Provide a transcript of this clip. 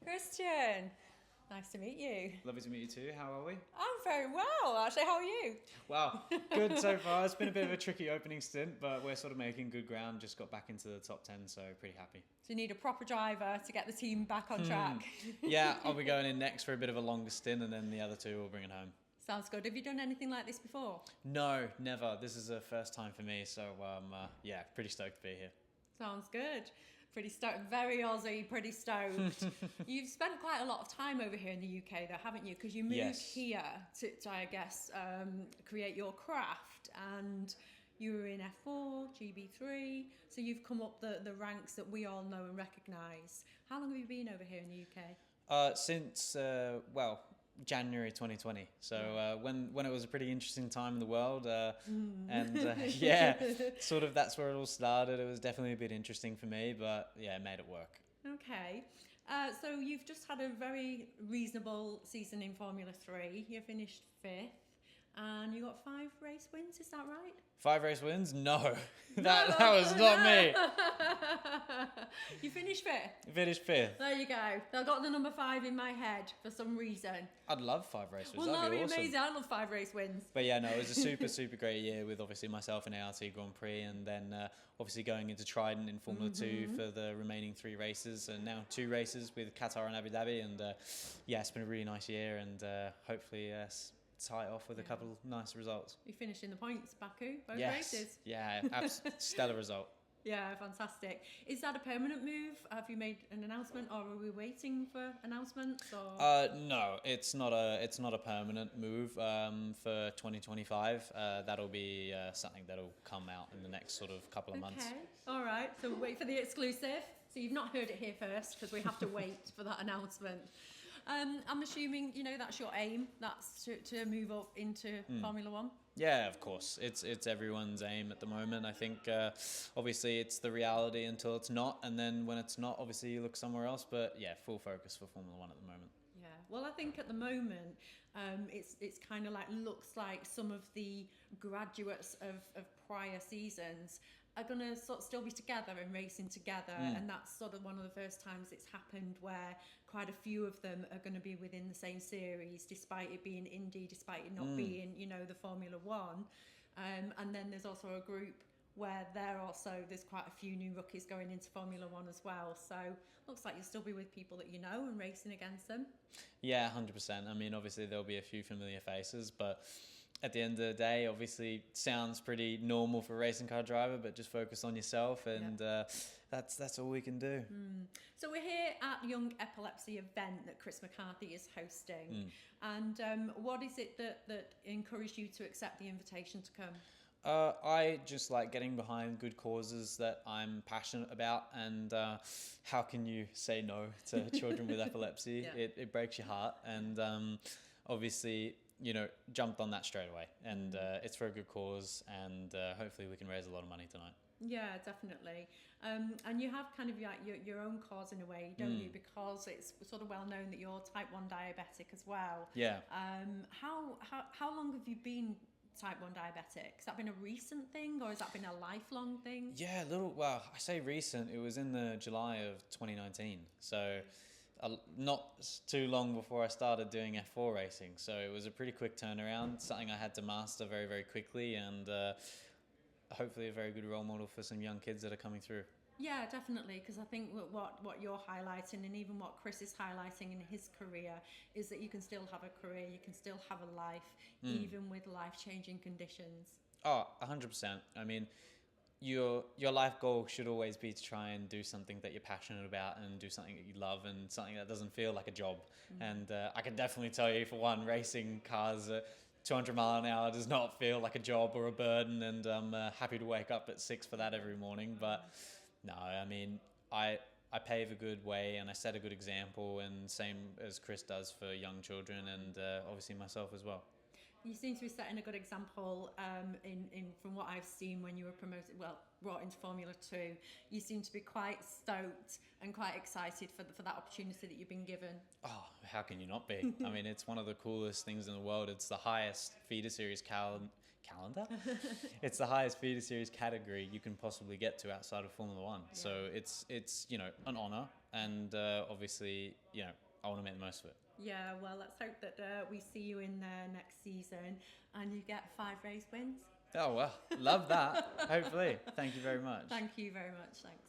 Christian, nice to meet you. Lovely to meet you too. How are we? I'm very well, actually. How are you? Wow, good so far. It's been a bit of a tricky opening stint, but we're sort of making good ground. Just got back into the top 10, so pretty happy. So you need a proper driver to get the team back on track. Yeah, I'll be going in next for a bit of a longer stint, and then the other two will bring it home. Sounds good. Have you done anything like this before? No, never. This is a first time for me, so yeah, pretty stoked to be here. Sounds good. Pretty stoked. Very Aussie, pretty stoked. You've spent quite a lot of time over here in the UK, though, haven't you? Because you moved here to I guess, create your craft, and you were in F4, GB3, so you've come up the ranks that we all know and recognise. How long have you been over here in the UK? Since January 2020. So when it was a pretty interesting time in the world, yeah, sort of that's where it all started. It was definitely a bit interesting for me, but yeah, it made it work. Okay. So you've just had a very reasonable season in Formula 3. You finished 5th and you got 5 race wins, is that right? 5 race wins? No, that was not me. You finished 5th? Finished 5th. There you go. I got the number 5 in my head for some reason. I'd love 5 race wins. Well, that'd be awesome. amazing. I love 5 race wins. But yeah, no, it was a super great year with obviously myself in ART Grand Prix, and then obviously going into Trident in Formula 2 for the remaining 3 races, and now 2 races with Qatar and Abu Dhabi, and yeah, it's been a really nice year, and hopefully tie it off with a couple of nice results. You finished in the points, Baku, both yes. races. Yeah, stellar result. Yeah, fantastic. Is that a permanent move? Have you made an announcement, or are we waiting for announcements? Or no, it's not a permanent move for 2025. That'll be something that'll come out in the next sort of couple of months. Okay, all right. So wait for the exclusive. So you've not heard it here first, because we have to wait for that announcement. I'm assuming, that's your aim. That's to move up into Formula 1. Yeah, of course. It's everyone's aim at the moment. I think obviously it's the reality until it's not, and then when it's not, obviously you look somewhere else. But yeah, full focus for Formula 1 at the moment. Yeah. Well, I think at the moment it's kind of looks like some of the graduates of prior seasons are going to sort of still be together and racing together, and that's sort of one of the first times it's happened where quite a few of them are going to be within the same series, despite it being Indy, despite it not being, the Formula 1. And then there's also a group where there's quite a few new rookies going into Formula 1 as well. So looks like you'll still be with people that you know and racing against them. Yeah, 100%. I mean, obviously there'll be a few familiar faces, but at the end of the day, obviously sounds pretty normal for a racing car driver, but just focus on yourself, and that's all we can do. So we're here at Young Epilepsy event that Chris McCarthy is hosting, and what is it that encouraged you to accept the invitation to come? I just like getting behind good causes that I'm passionate about, and how can you say no to children with epilepsy? Yeah. It breaks your heart, and obviously jumped on that straight away, and it's for a good cause, and hopefully we can raise a lot of money tonight. Yeah, definitely. And you have kind of your own cause in a way, don't you? Because it's sort of well known that you're type 1 diabetic as well. Yeah. How long have you been type 1 diabetic? Has that been a recent thing, or has that been a lifelong thing? Yeah, I say recent. It was in the July of 2019. So not too long before I started doing F4 racing. So it was a pretty quick turnaround, something I had to master very, very quickly, and hopefully a very good role model for some young kids that are coming through. Yeah, definitely, because I think what you're highlighting, and even what Chris is highlighting in his career, is that you can still have a career, you can still have a life, even with life-changing conditions. Oh, 100%. I mean, your life goal should always be to try and do something that you're passionate about, and do something that you love, and something that doesn't feel like a job. And I can definitely tell you, for one, racing cars at 200 mile an hour does not feel like a job or a burden, and I'm happy to wake up at 6 for that every morning. But no, I mean, I pave a good way, and I set a good example, and same as Chris does for young children, and obviously myself as well. You seem to be setting a good example in from what I've seen when you were brought into Formula 2. You seem to be quite stoked and quite excited for that opportunity that you've been given. Oh, how can you not be? I mean, it's one of the coolest things in the world. It's the highest feeder series calendar. It's the highest feeder series category you can possibly get to outside of Formula 1. Yeah. So it's an honour, and obviously, I want to make the most of it. Yeah, well, let's hope that we see you in there next season and you get 5 race wins. Oh, well, love that. Hopefully. Thank you very much. Thank you very much. Thanks.